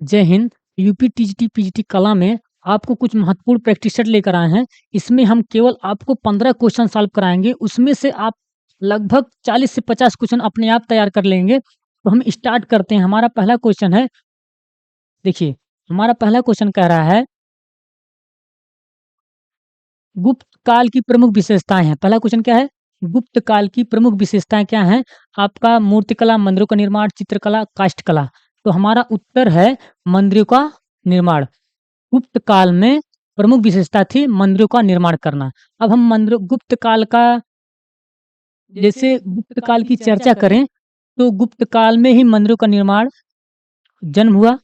जय Hind. UP TGT PGT कला में आपको कुछ महत्वपूर्ण प्रैक्टिस सेट लेकर आए हैं। इसमें हम केवल आपको 15 क्वेश्चन सॉल्व कराएँगे, उसमें से आप लगभग 40 से 50 क्वेश्चन अपने आप तैयार कर लेंगे। तो हम स्टार्ट करते हैं। हमारा पहला क्वेश्चन है, देखिए, हमारा पहला क्वेश्चन कह रहा है, गुप्त काल की प्रमुख विशेषताएँ हैं। पहला क्वेश्चन क्या है? गुप्त काल की प्रमुख विशेषताएँ क्या हैं? आपका मूर्तिकला, मंदिरों का निर्माण, चित्रकला, काष्ठकला। तो हमारा उत्तर है मंदिरों का निर्माण। गुप्त काल में प्रमुख विशेषता थी मंदिरों का निर्माण करना। अब हम मंदिरों गुप्त काल का जैसे गुप्त काल की चर्चा करें, तो गुप्त काल में ही मंदिरों का निर्माण जन्म हुआ,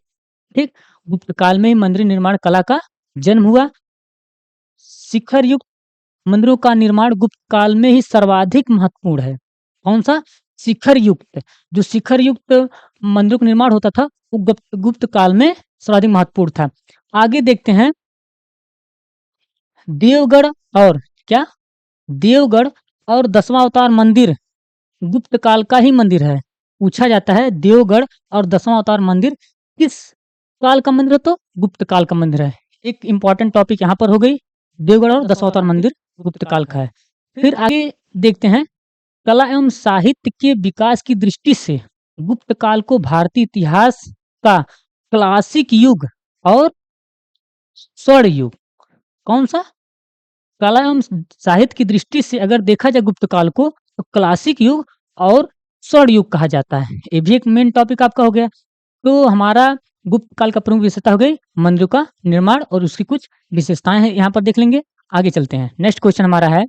ठीक? गुप्त काल में ही मंदिर निर्माण कला का जन्म हुआ। शिखर युक्त मंदिरों का निर्माण गुप्त काल में ही सर्वाधिक महत्वपूर्ण है। कौन-सा? शिखर युक्त। जो शिखर युक्त मंदिरों का निर्माण होता था, वो गुप्त गुप्त काल में सर्वाधिक महत्वपूर्ण था। आगे देखते हैं, देवगढ़ और क्या? देवगढ़ और 10वां अवतार मंदिर गुप्त काल का ही मंदिर है। पूछा जाता है देवगढ़ और 10वां अवतार मंदिर किस काल का मंदिर है? तो गुप्त काल का मंदिर है। एक इम्पोर्टेंट टॉपिक यहाँ पर हो गई, देवगढ़ और 10वां अवतार मंदिर गुप्त काल का है। फिर आगे देखते हैं, कला एवं साहित्य के विकास की दृष्टि से गुप्त काल को भारतीय इतिहास का क्लासिक युग और स्वर्ण युग, कौन-सा? कला एवं साहित्य की दृष्टि से अगर देखा जाए गुप्त काल को, तो क्लासिक युग और स्वर्ण युग कहा जाता है। ये भी एक मेन टॉपिक आपका हो गया। तो हमारा गुप्त काल का प्रमुख विशेषता हो गई मंदिरों का निर्माण और उसकी कुछ विशेषताएं हैं, यहाँ पर देख लेंगे। आगे चलते हैं। नेक्स्ट क्वेश्चन हमारा है,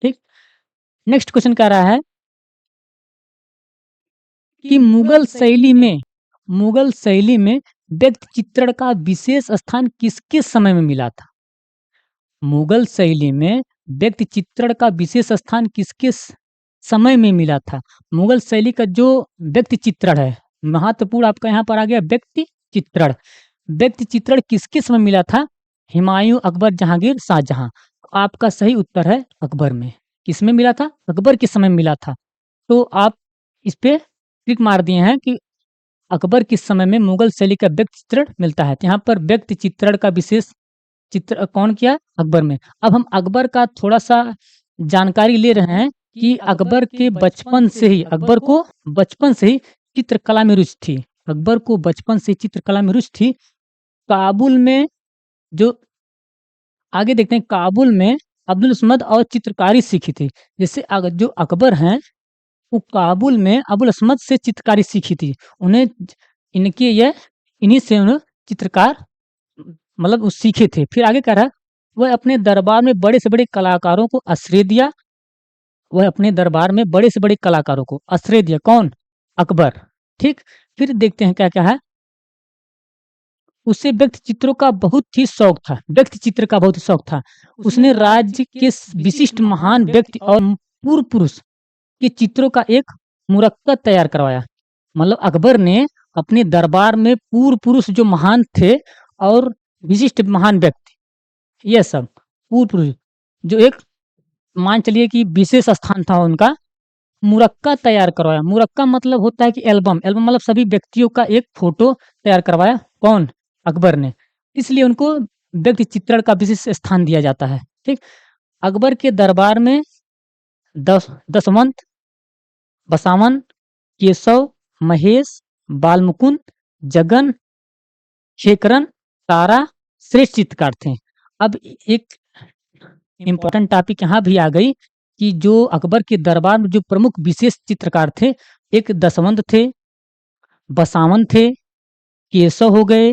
ठीक? नेक्स्ट क्वेश्चन कह रहा है कि मुगल शैली में व्यक्ति चित्रण का विशेष स्थान किसके समय में मिला था? मुगल शैली में व्यक्ति चित्रण का विशेष स्थान किसके समय में मिला था? मुगल शैली का जो व्यक्ति चित्रण है, महत्वपूर्ण आपका यहाँ पर आ गया व्यक्ति चित्रण। व्यक्ति चित्रण किसके समय मिला था? हुमायूं, अकबर, जहांगीर, शाहजहां। आपका सही उत्तर है अकबर में। किसमें मिला था? अकबर के समय में मिला था। तो आप इस पे टिक मार दिए हैं कि अकबर के समय में मुगल शैली का व्यक्ति चित्रण मिलता है। तो यहाँ पर व्यक्ति चित्रण का विशेष चित्र कौन किया? अकबर में। अब हम अकबर का थोड़ा-सा जानकारी ले रहे हैं कि अकबर को बचपन से ही चित्रकला में रुचि थी। अकबर को बचपन से चित्रकला में रुचि थी। काबुल में जो आगे देखते हैं, काबुल में अब्दुल समद और चित्रकारी सीखी थी। जैसे जो अकबर हैं, वो काबुल में अबुल असमद से चित्रकारी सीखी थी। उन्हें इनके ये इन्हीं से उन्हें चित्रकार मतलब वो सीखे थे। फिर आगे कह रहा है, वह अपने दरबार में बड़े से बड़े कलाकारों को आश्रय दिया। वह अपने दरबार में बड़े से बड़े कलाकारों को आश्रय दिया। कौन? अकबर। ठीक? फिर देखते हैं क्या-क्या है। उसे व्यक्ति चित्रों का बहुत ही शौक था। व्यक्ति चित्र का बहुत शौक था। उसने राज्य के विशिष्ट महान व्यक्ति और पूर्व पुरुष के चित्रों का एक मुरक्कब तैयार करवाया। मतलब अकबर ने अपने दरबार में पूर्व पुरुष जो महान थे और विशिष्ट महान व्यक्ति, ये सब पूर्व पुरुष जो एक मान चलिए कि विशेष स्थान था उनका, मुरक्का तैयार करवाया। मुरक्का मतलब होता है कि एल्बम, एल्बम मतलब सभी व्यक्तियों का एक फोटो तैयार करवाया। कौन? अकबर ने। इसलिए उनको व्यक्ति चित्रण का विशेष स्थान दिया जाता है। ठीक? अकबर के दरबार में दसवंत, बसावन, केशव, महेश, बालमुकुंद, जगन, शेखरन, तारा श्रेष्ठ चित्रकार थे। अब एक इम्पोर्टेंट टॉपिक यहाँ भी आ गई कि जो अकबर के दरबार में जो प्रमुख विशेष चित्रकार थे, एक दसवंत थे, बसावन थे, केशव हो गए,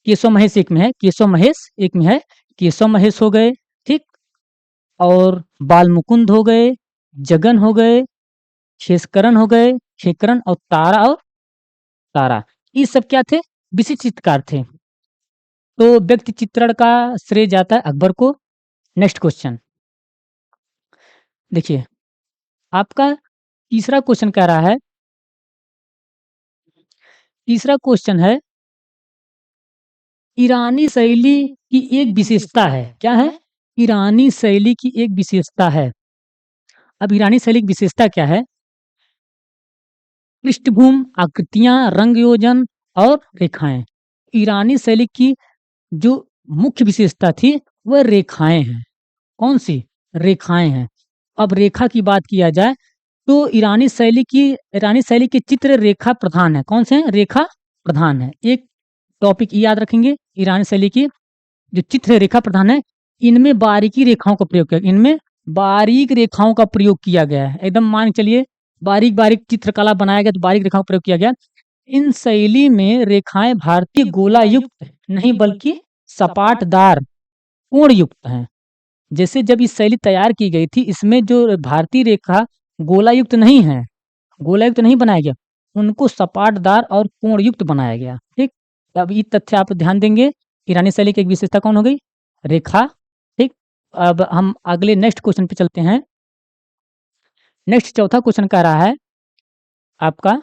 केशव महेश एक में है, केशव महेश एक में है, केशव महेश हो गए, ठीक? और बालमुकुंद हो गए, जगन हो गए, शेषकरण हो गए, शेखरन और तारा। ये सब क्या थे? विशिष्ट चित्रकार थे। तो व्यक्ति चित्रण का श्रेय जाता है अकबर को। नेक्स्ट क्वेश्चन देखिए, आपका तीसरा क्वेश्चन है, ईरानी शैली की एक विशेषता है। क्या है? ईरानी शैली की एक विशेषता है। अब ईरानी शैली की विशेषता क्या है? पृष्ठभूमि, आकृतियां, रंग योजन और रेखाएं। ईरानी शैली की जो मुख्य विशेषता थी वह रेखाएं हैं। कौन सी? रेखाएं हैं। अब रेखा की बात किया जाए तो ईरानी शैली के चित्र रेखा प्रधान है। कौन से हैं? रेखा प्रधान है। एक टॉपिक याद रखेंगे, ईरानी शैली की जो चित्र रेखा प्रधान है, इनमें बारीकी रेखाओं का प्रयोग किया, इनमें बारीक रेखाओं का प्रयोग किया गया है। एकदम मान के चलिए बारीक बारीक चित्रकला बनाया गया तो बारीक रेखाओं का प्रयोग किया गया। इन शैली में रेखाएं भारतीय गोला युक्त नहीं बल्कि सपाटदार कोण युक्त हैं। जैसे जब ये शैली तैयार की गई थी, इसमें जो भारतीय रेखा गोलायुक्त नहीं है, गोलायुक्त नहीं बनाया गया, उनको सपाटदार और कोणयुक्त बनाया गया। ठीक, अब ये तथ्य आप ध्यान देंगे। ईरानी शैली की एक विशेषता कौन हो गई? रेखा। ठीक, अब हम अगले नेक्स्ट क्वेश्चन पे चलते हैं। नेक्स्ट चौथा क्वेश्चन कह रहा है आपका,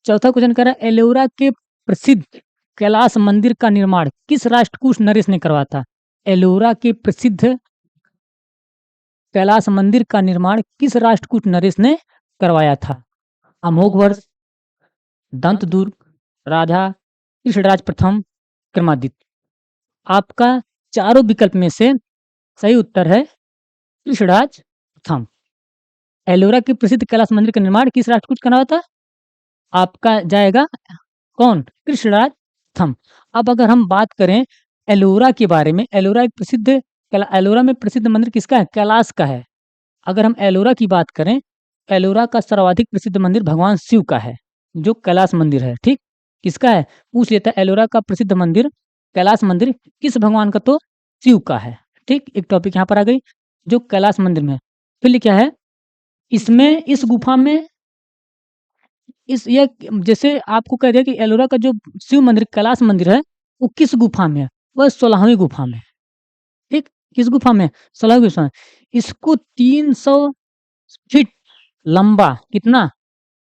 चौथा क्वेश्चन कह रहा है एलोरा के प्रसिद्ध कैलाश मंदिर का निर्माण किस राष्ट्रकूट नरेश ने करवाया था? एलोरा के प्रसिद्ध कैलाश मंदिर का निर्माण किस राष्ट्रकूट नरेश ने करवाया था? अमोघवर्ष, दंतदुर्ग, राजा कृष्णराज प्रथम, विक्रमादित्य। आपका चारों विकल्प में से सही उत्तर है कृष्णराज प्रथम। एलोरा के प्रसिद्ध कैलाश मंदिर का निर्माण किस राष्ट्रकूट करवाया था? आपका जाएगा कौन? कृष्णराज प्रथम। अब अगर हम बात करें एलोरा के बारे में, एलोरा में प्रसिद्ध मंदिर किसका है? कैलाश का है। अगर हम एलोरा की बात करें, एलोरा का सर्वाधिक प्रसिद्ध मंदिर भगवान शिव का है, जो कैलाश मंदिर है। ठीक, किसका है? पूछ लेता है एलोरा का प्रसिद्ध मंदिर कैलाश मंदिर किस भगवान का? तो शिव का है। ठीक, एक टॉपिक यहाँ पर आ गई जो कैलाश मंदिर में है। फिर क्या है इसमें, इस गुफा में, इस ये जैसे आपको कह दिया कि एलोरा का जो शिव मंदिर कैलाश मंदिर है वो किस गुफा में है? वह 16वीं गुफा में है। ठीक, किस गुफा में? 16वीं गुफा में। इसको 300 फीट लंबा, कितना?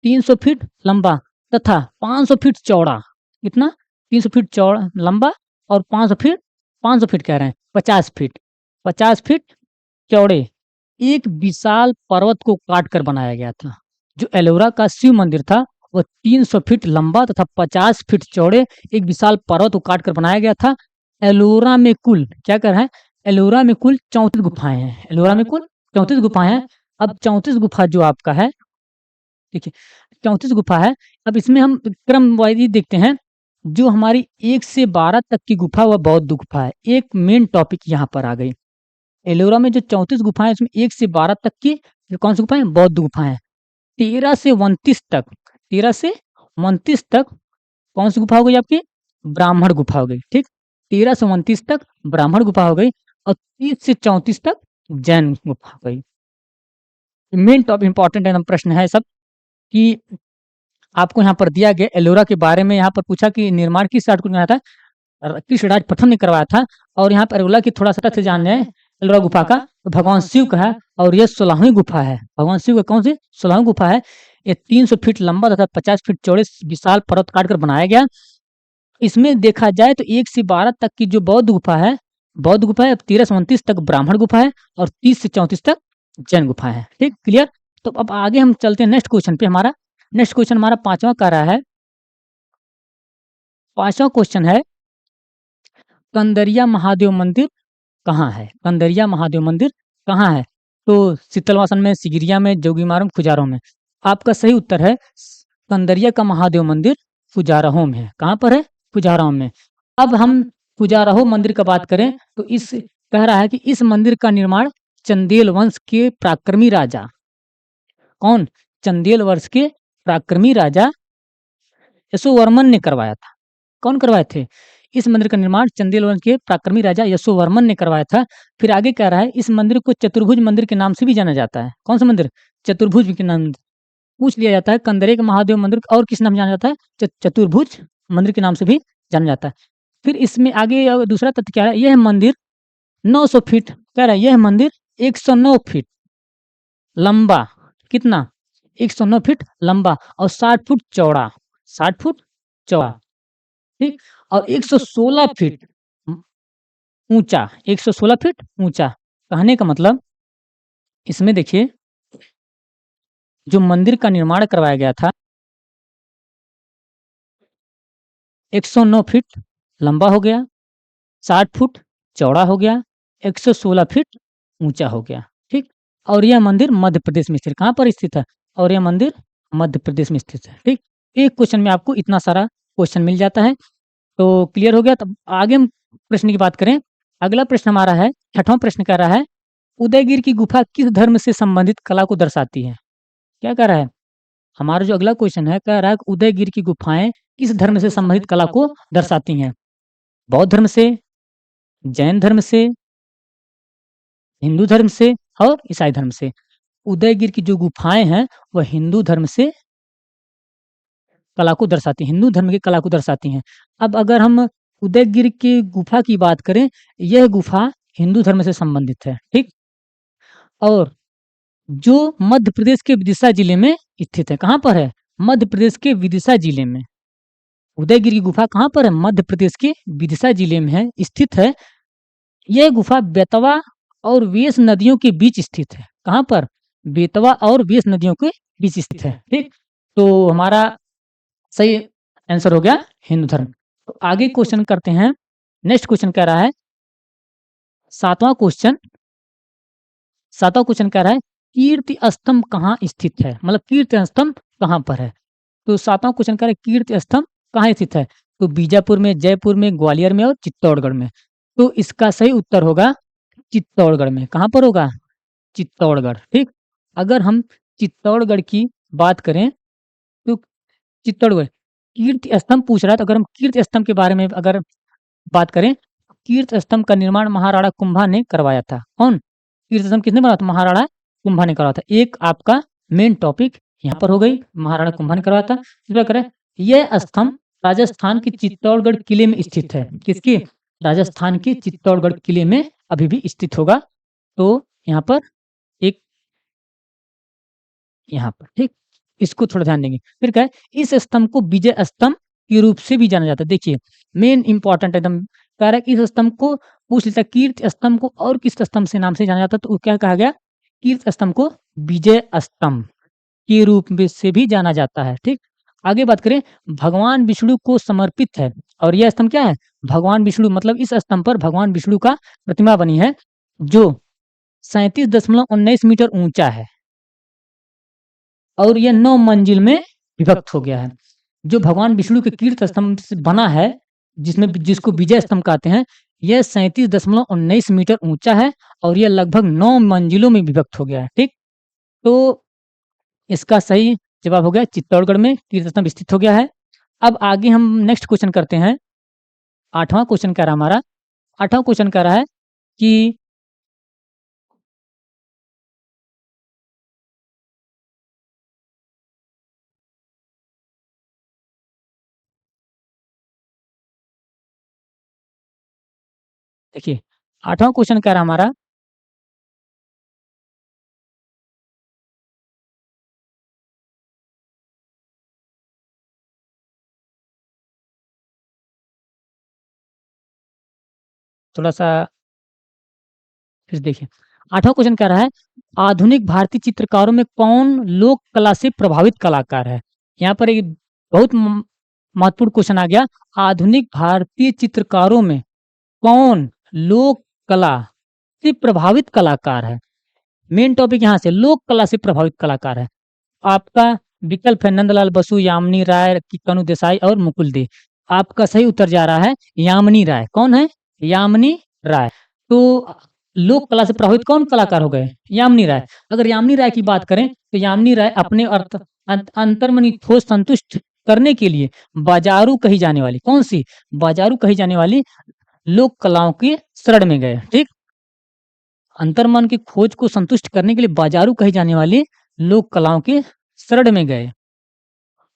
300 फीट लंबा तथा 500 फीट चौड़ा। कितना? 300 फीट चौड़ा लंबा और 500 फीट कह रहे हैं, 50 फीट, 50 फीट चौड़े एक विशाल पर्वत को काट कर बनाया गया था। जो एलोरा का शिव मंदिर था वह 300 फीट लंबा तथा 50 फीट चौड़े एक विशाल पर्वत को काट कर बनाया गया था। एलोरा में कुल क्या कर रहे हैं? एलोरा में कुल 34 गुफाएं हैं। एलोरा में कुल 34 गुफाएं हैं। अब 34 गुफा जो आपका है, देखिए 34 गुफा है। अब इसमें हम क्रम वाइज देखते हैं। जो हमारी 1 से 12 तक की गुफा वह बौद्ध गुफा है। एक मेन टॉपिक यहाँ पर आ गई। एलोरा में जो 34 गुफाएं हैं उसमें 1 से 12 तक की कौन सी गुफाएं? बौद्ध गुफाएं। 13 से 29 तक, 13 से 29 तक कौन सी गुफा हो गई आपकी? ब्राह्मण गुफा हो गई। ठीक, 13 से 29 तक ब्राह्मण गुफा हो गई और 30 से 34 तक जैन गुफा हो गई। मेन टॉपिक इंपॉर्टेंट एकदम प्रश्न है सब कि आपको यहाँ पर दिया गया एलोरा के बारे में। यहाँ पर पूछा कि निर्माण किस राष्ट्र को था? कृष्णराज प्रथम ने करवाया था। और यहाँ पर एलोरा की थोड़ा सा तथ्य जान लें एलोरा गुफा का, तो भगवान शिव का है और यह 16वीं गुफा है। भगवान शिव का कौन सी? 16वीं गुफा है। ये 300 फीट लंबा तथा 50 फीट चौड़े विशाल पर्वत काट कर बनाया गया। इसमें देखा जाए तो 1 से 12 तक की जो बौद्ध गुफा है, बौद्ध गुफा है, 13 से 29 तक ब्राह्मण गुफा है और 30 से 34 तक जैन गुफा है। ठीक, क्लियर? तो अब आगे हम चलते हैं नेक्स्ट क्वेश्चन पे। हमारा नेक्स्ट क्वेश्चन हमारा पांचवा कर रहा है। पांचवा क्वेश्चन है कंदरिया महादेव मंदिर कहाँ है? कंदरिया महादेव मंदिर कहाँ है? तो शीतलवासन में, सिगिरिया में, जोगीमारम, खुजारों में। आपका सही उत्तर है कंदरिया का महादेव मंदिर खुजाराहो में है। कहाँ पर है? खुजाराहो में। अब हम खुजाराहो मंदिर का बात करें तो इस कह रहा है कि इस मंदिर का निर्माण चंदेल वंश के पराक्रमी राजा, कौन? चंदेल वंश के पराक्रमी राजा यशोवर्मन ने करवाया था। कौन करवाए थे? इस मंदिर का निर्माण चंदेल वंश के पराक्रमी राजा यशोवर्मन ने करवाया था। फिर आगे कह रहा है इस मंदिर को चतुर्भुज मंदिर के नाम से भी जाना जाता है। कौन सा मंदिर? चतुर्भुज के नाम पूछ लिया जाता है। कंदरे का महादेव मंदिर और किस नाम जाना जाता है? चतुर्भुज मंदिर के नाम से भी जाना जाता है। फिर इसमें आगे दूसरा तथ्य क्या है? यह मंदिर 900 फीट कह रहा है, यह मंदिर 109 फीट लंबा, कितना? 109 फीट लंबा और 60 फुट चौड़ा, 60 फुट चौड़ा। ठीक, और 116 फीट ऊंचा, 116 फीट ऊंचा। कहने का मतलब इसमें देखिए जो मंदिर का निर्माण करवाया गया था 109 फीट लंबा हो गया, 60 फुट चौड़ा हो गया, 116 फीट ऊंचा हो गया, ठीक। और यह मंदिर मध्य प्रदेश में स्थित, कहाँ पर स्थित है? और यह मंदिर मध्य प्रदेश में स्थित है, ठीक। एक क्वेश्चन में आपको इतना सारा क्वेश्चन मिल जाता है। तो क्लियर हो गया। तब आगे हम प्रश्न की बात करें। अगला प्रश्न हमारा है, छठवां प्रश्न कह रहा है उदयगिरि की गुफा किस धर्म से संबंधित कला को दर्शाती है? क्या कह रहा है? हमारा जो अगला क्वेश्चन है कह रहा है कि उदयगिरि की गुफाएं किस धर्म से संबंधित कला को दर्शाती हैं? बौद्ध धर्म से, जैन धर्म से, हिंदू धर्म से और ईसाई धर्म से। उदयगिरि की जो गुफाएं हैं वह हिंदू धर्म से कला को दर्शाती हैं, हिंदू धर्म की कला को दर्शाती हैं। अब अगर हम उदयगिरि की गुफा की बात करें, यह गुफा हिंदू धर्म से संबंधित है, ठीक। और जो मध्य प्रदेश के विदिशा जिले में स्थित है। कहाँ पर है? मध्य प्रदेश के विदिशा जिले में। उदयगिरि की गुफा कहाँ पर है? मध्य प्रदेश के विदिशा जिले में है, स्थित है। यह गुफा बेतवा और वेस नदियों के बीच स्थित है। कहाँ पर? बेतवा और वेस नदियों के बीच स्थित है, ठीक। तो हमारा सही आंसर हो गया हिंदू धर्म। तो आगे क्वेश्चन करते हैं। नेक्स्ट क्वेश्चन कह रहा है सातवां क्वेश्चन। सातवां क्वेश्चन कह रहा है कीर्ति स्तंभ कहाँ स्थित है? मतलब कीर्ति स्तंभ कहाँ पर है? तो सातवां क्वेश्चन कह रहा है कीर्ति स्तंभ कहाँ स्थित है? तो बीजापुर में, जयपुर में, ग्वालियर में और चित्तौड़गढ़ में। तो इसका सही उत्तर होगा चित्तौड़गढ़ में। कहाँ पर होगा? चित्तौड़गढ़, ठीक। अगर हम चित्तौड़गढ़ की बात करें तो चित्तौड़गढ़ कीर्ति स्तंभ पूछ रहा है, तो अगर हम कीर्ति स्तंभ के बारे में अगर बात करें, कीर्ति स्तंभ का निर्माण महाराणा कुंभा ने करवाया था। कौन? कीर्ति स्तंभ किसने बनाया था? महाराणा कुंभा ने करवाया था। एक आपका मेन टॉपिक यहाँ पर हो गई, महाराणा कुंभा ने करवाया था। इस बार करें, यह स्तंभ राजस्थान के चित्तौड़गढ़ किले में स्थित है। किसके? राजस्थान के चित्तौड़गढ़ किले में अभी भी स्थित होगा। तो यहाँ पर एक, यहाँ पर, ठीक। इसको थोड़ा ध्यान देंगे। फिर क्या है, इस स्तंभ को विजय स्तंभ के रूप से भी जाना जाता है। देखिए मेन इंपॉर्टेंट एकदम कह रहा है कि इस स्तंभ को पूछ लेता है कीर्ति स्तंभ को और किस स्तंभ से नाम से जाना जाता है, तो क्या कहा गया? कीर्ति स्तंभ को विजय स्तंभ के रूप में से भी जाना जाता है, ठीक। आगे बात करें, भगवान विष्णु को समर्पित है और यह स्तंभ क्या है? भगवान विष्णु, मतलब इस स्तंभ पर भगवान विष्णु का प्रतिमा बनी है जो 37.19 मीटर ऊंचा है और यह 9 मंजिल में विभक्त हो गया है। जो भगवान विष्णु के कीर्ति स्तंभ से बना है, जिसमें जिसको विजय स्तंभ कहते हैं, यह 37.19 मीटर ऊंचा है और यह लगभग 9 मंजिलों में विभक्त हो गया है, ठीक। तो इसका सही जवाब हो गया चित्तौड़गढ़ में कीर्ति स्तंभ स्थित हो गया है। अब आगे हम नेक्स्ट क्वेश्चन करते हैं। आठवां क्वेश्चन कह रहा हमारा, आठवां क्वेश्चन कह रहा है कि देखिए आठवां क्वेश्चन कह रहा हमारा थोड़ा सा फिर देखिए। आठवां क्वेश्चन कह रहा है आधुनिक भारतीय चित्रकारों में कौन लोक कला से प्रभावित कलाकार है? यहाँ पर एक बहुत महत्वपूर्ण क्वेश्चन आ गया। आधुनिक भारतीय चित्रकारों में कौन लोक कला से प्रभावित कलाकार है? मेन टॉपिक यहाँ से लोक कला से प्रभावित कलाकार है। आपका विकल्प है नंदलाल बसु, यामिनी राय, किक्कनू देसाई और मुकुल दे। आपका सही उत्तर जा रहा है यामिनी राय। कौन है? यामिनी राय। तो लोक कला से प्रभावित कौन कलाकार हो गए? यामिनी राय। अगर यामिनी राय की बात करें तो यामिनी राय अपने अंतर्मनी को संतुष्ट करने के लिए बाजारू कही जाने वाली, कौन सी? बाजारू कही जाने वाली लोक कलाओं की शरण में गए, ठीक। अंतर्मन की खोज को संतुष्ट करने के लिए बाजारू कही जाने वाली लोक कलाओं के शरण में गए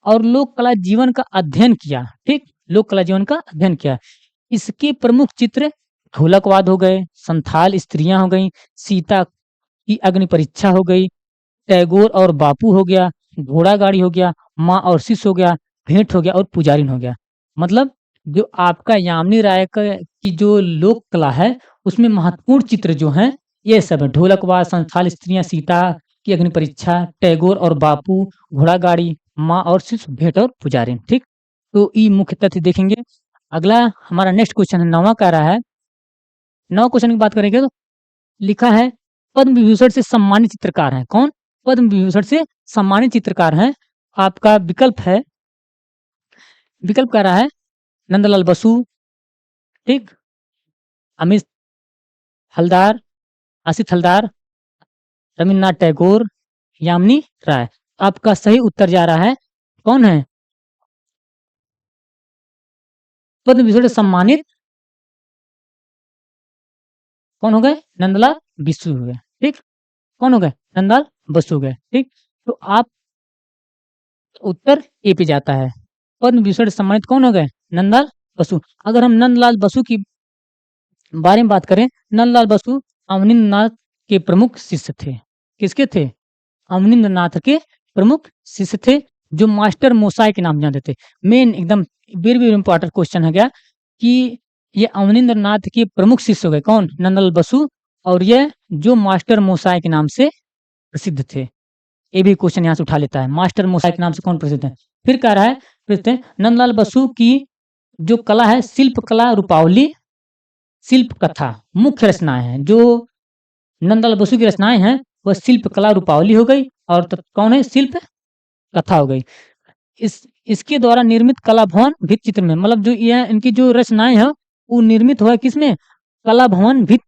और लोक कला जीवन का अध्ययन किया, ठीक। लोक कला जीवन का अध्ययन किया। इसके प्रमुख चित्र ढोलकवाद हो गए, संथाल स्त्रियां हो गई, सीता की अग्नि परीक्षा हो गई, टैगोर और बापू हो गया, घोड़ा गाड़ी हो गया, माँ और शिष्य हो गया, भेंट हो गया और पुजारिन हो गया। मतलब जो आपका यामिनी राय का की जो लोक कला है उसमें महत्वपूर्ण चित्र जो हैं ये सब है। ढोलकबाज, संथाल स्त्रियां, सीता की अग्नि परीक्षा, टैगोर और बापू, घोड़ा गाड़ी, माँ और शिशु, भेंट और पुजारी। ठीक, तो ये मुख्य तथ्य देखेंगे। अगला हमारा नेक्स्ट क्वेश्चन है, 9वां कह रहा है। 9 क्वेश्चन की बात करेंगे तो लिखा है पद्म विभूषण से सम्मानित चित्रकार हैं कौन? पद्म विभूषण से सम्मानित चित्रकार हैं। आपका विकल्प है, विकल्प कह रहा है नंदलाल बसु, ठीक, अमित हलदार, असित हलदार, रविन्द्रनाथ टैगोर, यामिनी राय। आपका सही उत्तर जा रहा है, कौन है पद्म विभूषण से सम्मानित? कौन हो गए? नंदलाल बिस्सू हो गए। ठीक, कौन हो गए? नंदलाल बसु हो गए। ठीक, तो आप उत्तर ए पे जाता है। पद्म विभूषण से सम्मानित कौन हो गए? नंदलाल बसु। अगर हम नंदलाल बसु की बारे में बात करें, नंदलाल बसु अवनींद्र नाथ के प्रमुख शिष्य थे। किसके थे? अवनींद्र नाथ के प्रमुख शिष्य थे, जो मास्टर मोसाई के नाम जानते थे। मेन एकदम वेरी वेरी इंपॉर्टेंट क्वेश्चन है क्या कि ये अवनींद्र नाथ के प्रमुख शिष्य हो गए कौन? नंदलाल बसु। और ये जो मास्टर मोसाई के नाम से प्रसिद्ध थे। ये भी क्वेश्चन यहाँ से उठा लेता है, मास्टर मोसाई के नाम से कौन प्रसिद्ध है? फिर कह रहा है प्रसिद्ध है, नंदलाल बसु की जो कला है, शिल्प कला, रूपावली, शिल्प कथा मुख्य रचनाएं हैं। जो नंदलाल बसु की रचनाएं हैं वह शिल्प कला, रूपावली हो गई, और कौन है? शिल्प कथा हो गई। इसके द्वारा निर्मित कला भवन भित्ति चित्र में, मतलब जो यह इनकी जो रचनाएं हैं वो निर्मित हुआ किसमें? कला भवन भित्ति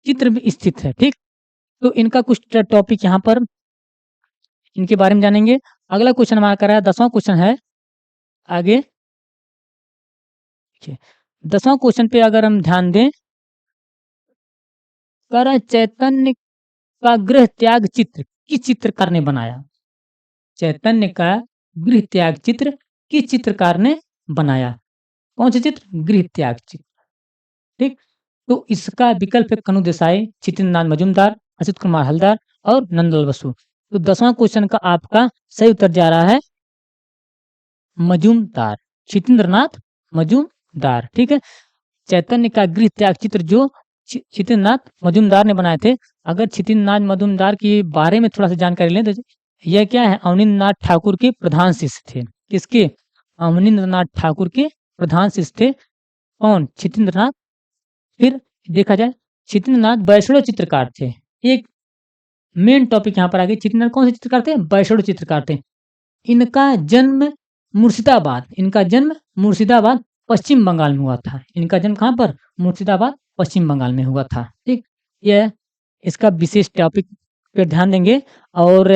चित्र में स्थित है। ठीक, तो इनका कुछ टॉपिक यहाँ पर इनके बारे में जानेंगे। अगला क्वेश्चन हमारा कर रहा है, 10वां क्वेश्चन है आगे। 10वां क्वेश्चन पे अगर हम ध्यान दें, कह रहा है चैतन्य का गृह त्याग चित्र किस चित्रकार ने बनाया? चैतन्य का गृह त्याग चित्र किस चित्रकार ने बनाया? कौन सा चित्र? गृह त्याग चित्र। ठीक, तो इसका विकल्प है कनु देसाई, छितेंद्रनाथ मजूमदार, असित कुमार हलदार और नंदलाल बसु। तो 10वां क्वेश्चन का आपका सही उत्तर जा रहा है मजूमदार, छितेंद्रनाथ मजूमदार। ठीक है, चैतन्य का गृह त्याग चित्र जो छितेंद्रनाथ मजूमदार ने बनाए थे। अगर छितेंद्रनाथ मजूमदार के बारे में थोड़ा सा जानकारी लें तो यह क्या है? अवनींद्र नाथ ठाकुर के प्रधान शिष्य थे। किसके? अवनींद्र नाथ ठाकुर के प्रधान शिष्य थे। कौन? छितेंद्रनाथ। फिर देखा जाए, छितेंद्रनाथ वैष्णव चित्रकार थे। एक मेन टॉपिक यहाँ पर आ गई, छितेंद्रनाथ कौन से चित्रकार थे? वैष्णव चित्रकार थे। इनका जन्म मुर्शिदाबाद, इनका जन्म मुर्शिदाबाद पश्चिम बंगाल में हुआ था। इनका जन्म कहाँ पर? मुर्शिदाबाद पश्चिम बंगाल में हुआ था। ठीक, यह इसका विशेष टॉपिक पर ध्यान देंगे। और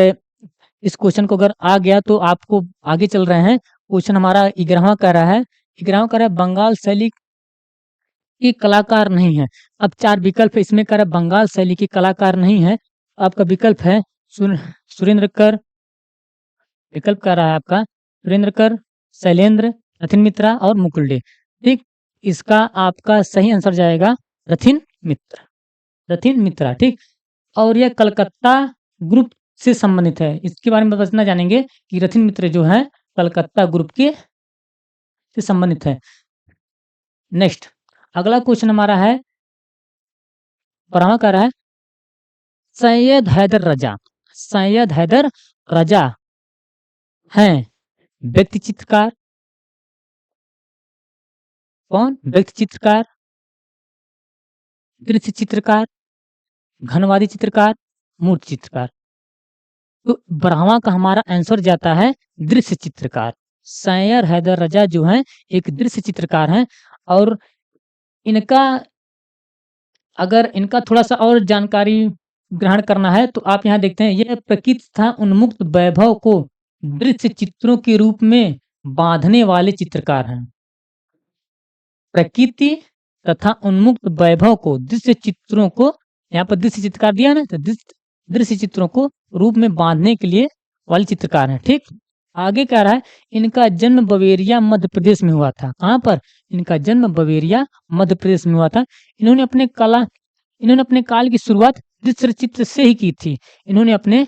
इस क्वेश्चन को अगर आ गया तो आपको आगे चल रहे हैं। क्वेश्चन हमारा 11वां कह रहा है, 11वां कह रहा है बंगाल शैली के कलाकार नहीं है। अब 4 विकल्प है, इसमें कह रहा है बंगाल शैली के कलाकार नहीं है। आपका विकल्प है सुरेंद्र कर, विकल्प कह रहा है आपका सुरेंद्र कर, शैलेंद्र, रथिन मित्रा और मुकुल डे। ठीक, इसका आपका सही आंसर जाएगा रथिन मित्रा, रथिन मित्रा। ठीक, और यह कलकत्ता ग्रुप से संबंधित है। इसके बारे में बस इतना जानेंगे कि रथिन मित्र जो है कलकत्ता ग्रुप के से संबंधित है। नेक्स्ट अगला क्वेश्चन हमारा है, 12वां कह रहा है सैयद हैदर रजा, सैयद हैदर रजा हैं व्यक्ति चित्रकार। कौन? व्यक्ति चित्रकार, दृश्य चित्रकार, घनवादी चित्रकार, मूर्ति चित्रकार। तो 12वां का हमारा आंसर जाता है दृश्य चित्रकार। सैयद हैदर रजा जो है एक दृश्य चित्रकार हैं। और इनका अगर इनका थोड़ा सा और जानकारी ग्रहण करना है तो आप यहाँ देखते हैं, यह प्रकृति तथा उन्मुक्त वैभव को दृश्य चित्रों के रूप में बांधने वाले चित्रकार हैं। प्रकृति तथा उन्मुक्त वैभव को दृश्य चित्रों को, यहाँ पर दृश्य चित्रकार दिया ना, तो दृश्य चित्रों को रूप में बांधने के लिए वाले चित्रकार हैं। ठीक, आगे कह रहा है इनका जन्म बवेरिया मध्य प्रदेश में हुआ था। कहाँ पर? इनका जन्म बवेरिया मध्य प्रदेश में हुआ था। इन्होंने अपने काल की शुरुआत दृश्य चित्र से ही की थी। इन्होंने अपने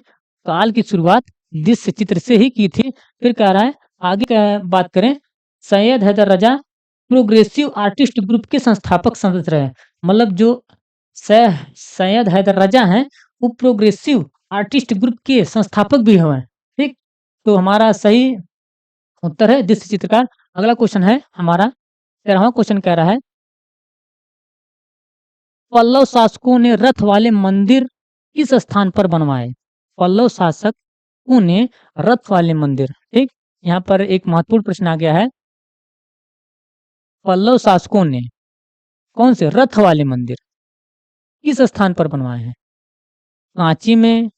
काल की शुरुआत दृश्य चित्र से ही की थी। फिर कह रहा है आगे का बात करें, सैयद हैदर रजा प्रोग्रेसिव आर्टिस्ट ग्रुप के संस्थापक सदस्य रहे। मतलब जो सैयद हैदर रजा हैं, वो प्रोग्रेसिव आर्टिस्ट ग्रुप के संस्थापक भी हुए हैं। ठीक, तो हमारा सही उत्तर है दृश्य चित्रकार। अगला क्वेश्चन है हमारा 13वां क्वेश्चन कह रहा है, पल्लव शासकों ने रथ वाले मंदिर किस स्थान पर बनवाए? पल्लव शासकों ने रथ वाले मंदिर। ठीक, यहाँ पर एक महत्वपूर्ण प्रश्न आ गया है, पल्लव शासकों ने कौन से रथ वाले मंदिर किस स्थान पर बनवाए हैं? रांची में,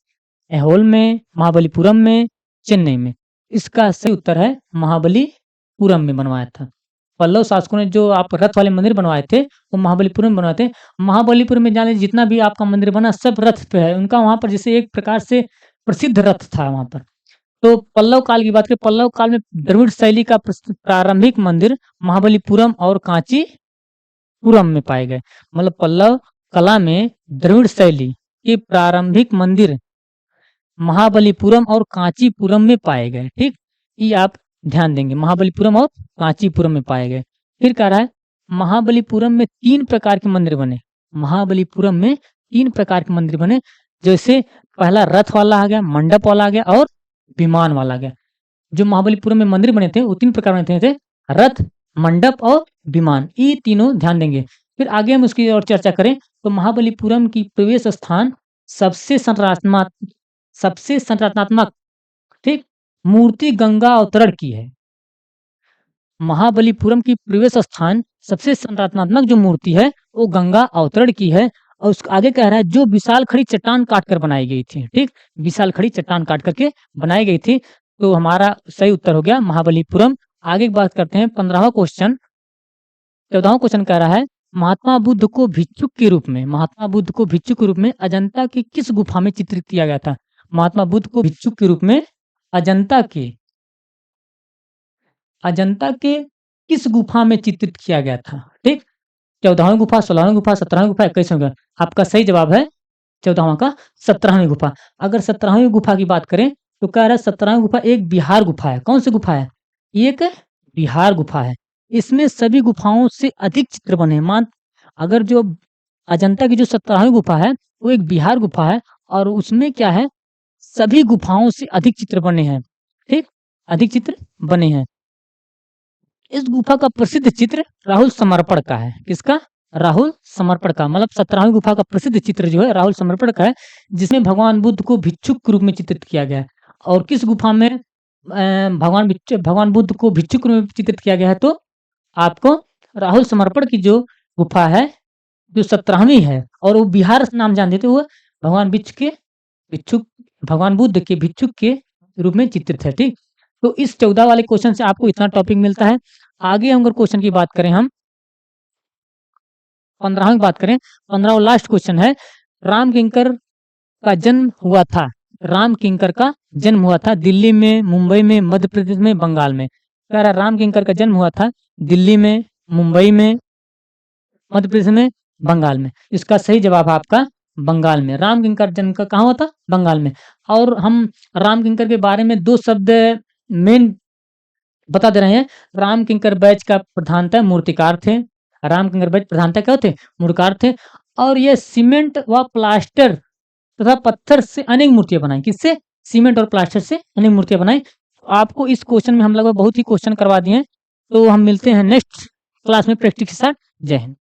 ऐहोल में, महाबलीपुरम में, चेन्नई में। इसका सही उत्तर है महाबलीपुरम में बनवाया था। पल्लव शासकों ने जो आप रथ वाले मंदिर बनवाए थे वो महाबलीपुरम में बनवाए थे। महाबलीपुरम में जाने जितना भी आपका मंदिर बना सब रथ पे है उनका, वहां पर जैसे एक प्रकार से प्रसिद्ध रथ था वहां पर। तो पल्लव काल की बात करें, पल्लव काल में द्रविड़ शैली का प्रारंभिक मंदिर महाबलीपुरम और कांचीपुरम में पाए गए। मतलब पल्लव कला में द्रविड़ शैली के प्रारंभिक मंदिर महाबलीपुरम और कांचीपुरम में पाए गए। ठीक, ये आप ध्यान देंगे, महाबलीपुरम और कांचीपुरम में पाए गए। फिर कह रहा है महाबलीपुरम में 3 प्रकार के मंदिर बने। महाबलीपुरम में 3 प्रकार के मंदिर बने, जैसे पहला रथ वाला आ गया, मंडप वाला आ गया और विमान वाला आ गया। जो महाबलीपुरम में मंदिर बने थे वो 3 प्रकार बने थे, रथ, मंडप और विमान। ये तीनों ध्यान देंगे। फिर आगे हम उसकी और चर्चा करें तो महाबलीपुरम की प्रवेश स्थान सबसे संरचनात्मक ठीक मूर्ति गंगा अवतरण की है। महाबलीपुरम की प्रवेश स्थान सबसे संरचनात्मक जो मूर्ति है वो गंगा अवतरण की है। और उसके आगे कह रहा है जो विशाल खड़ी चट्टान काट कर बनाई गई थी। ठीक, विशाल खड़ी चट्टान काट करके बनाई गई थी। तो हमारा सही उत्तर हो गया महाबलीपुरम। आगे की बात करते हैं 15वां क्वेश्चन। 14वां क्वेश्चन कह रहा है महात्मा बुद्ध को भिक्षुक के रूप में, महात्मा बुद्ध को भिक्षुक के रूप में अजंता की किस गुफा में चित्रित किया गया था? महात्मा बुद्ध को भिक्षुक के रूप में अजंता के किस गुफा में चित्रित किया गया था? ठीक, 14वीं गुफा, 16वीं गुफा, 17वीं गुफा, 21वीं गुफा। आपका सही जवाब है 14वां का 17वीं गुफा। अगर 17वीं गुफा की बात करें तो कह रहा है 17वीं गुफा एक बिहार गुफा है। कौन सी गुफा है? एक बिहार गुफा है। इसमें सभी गुफाओं से अधिक चित्र बने हैं। अगर जो अजंता की जो 17वीं गुफा है वो एक बिहार गुफा है और उसमें क्या है, सभी गुफाओं से अधिक चित्र बने हैं। ठीक, अधिक चित्र बने हैं। इस गुफा का प्रसिद्ध चित्र राहुल समर्पण का है। किसका? राहुल समर्पण का। मतलब 17वीं गुफा का प्रसिद्ध चित्र जो है राहुल समर्पण का है, जिसमें भगवान बुद्ध को भिक्षुक के रूप में चित्रित किया गया है। और किस गुफा में भगवान बुद्ध को भिक्षुक के रूप में चित्रित किया गया है? तो आपको राहुल समर्पण की जो गुफा है जो 17वीं है और वो बिहार नाम जान देते, वो भगवान बुद्ध के भिक्षुक के रूप में चित्रित है। ठीक, तो इस 14 वाले क्वेश्चन से आपको इतना टॉपिक मिलता है। आगे हम अगर क्वेश्चन की बात करें, हम 15वीं बात करें, 15वां लास्ट क्वेश्चन है राम किंकर का जन्म हुआ था। राम किंकर का जन्म हुआ था दिल्ली में, मुंबई में, मध्य प्रदेश में, बंगाल में। कह रहा राम किंकर का जन्म हुआ था दिल्ली में, मुंबई में, मध्य प्रदेश में, बंगाल में। इसका सही जवाब है आपका बंगाल में। राम किंकर जन्म का कहाँ हुआ था? बंगाल में। और हम राम किंकर के बारे में 2 शब्द मेन बता दे रहे हैं। राम किंकर बैच का प्रधानतः मूर्तिकार थे। राम किंकर बैच प्रधानतः क्या थे? मूर्तिकार थे। और ये सीमेंट व प्लास्टर तथा पत्थर से अनेक मूर्तियां बनाई। किससे? सीमेंट और प्लास्टर से अनेक मूर्तियां बनाई। आपको इस क्वेश्चन में हम लगभग बहुत ही क्वेश्चन करवा दिए हैं। तो हम मिलते हैं नेक्स्ट क्लास में प्रैक्टिस के साथ। जय हिंद।